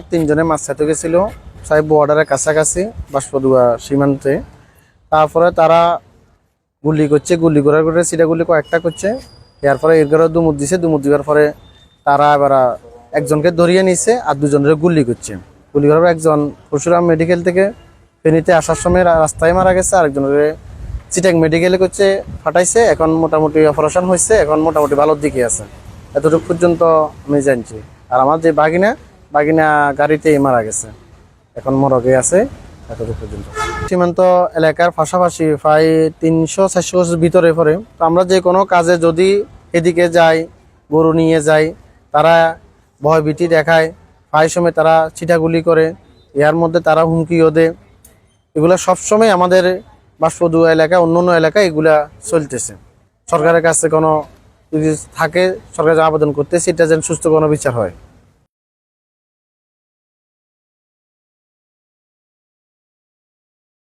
তিনজনে মাছ ছাড়তে গেছিল সাহেব বর্ডারের কাছাকাছি বাঁশপদুয়া সীমান্তে। তারপরে তারা গুলি করছে, গুলি করে করে সিটা গুলি কয়েকটা করছে। এরপরে এর ঘরে দুমুট দিছে, দুমুট দেওয়ার পরে তারা এবার একজনকে ধরিয়ে নিছে আর দুজনের গুলি করছে। গুলি করার পর একজন পরশুরাম মেডিকেল থেকে ফেনীতে আসার সময় রাস্তায় মারা গেছে, আরেকজনের চিটাং মেডিকেলে করছে ফাটাইছে। এখন মোটামুটি অপারেশন হয়েছে, এখন মোটামুটি ভালোর দিকে আছে, এতটুকু পর্যন্ত আমি জানছি। আর আমার যে বাগিনা গাড়িতেই মারা গেছে, এখন মরগে আছে এতটুকু পর্যন্ত। সীমান্ত এলাকার পাশাপাশি প্রায় 300-400 বছর ভিতরে পড়ে। তো আমরা যে কোনো কাজে যদি এদিকে যাই, গরু নিয়ে যাই, তারা ভয়ভীতি দেখায়, প্রায় সময় তারা ছিটাগুলি করে, এর মধ্যে তারা হুমকিও দেয়। এগুলা সবসময় আমাদের বাঁশপদুয়া এলাকা, অন্য এলাকায় এগুলা চলতেছে। সরকারের কাছে কোনো যদি থাকে, সরকার আবেদন করতেছে এটা যেন সুস্থ কোনো বিচার হয়।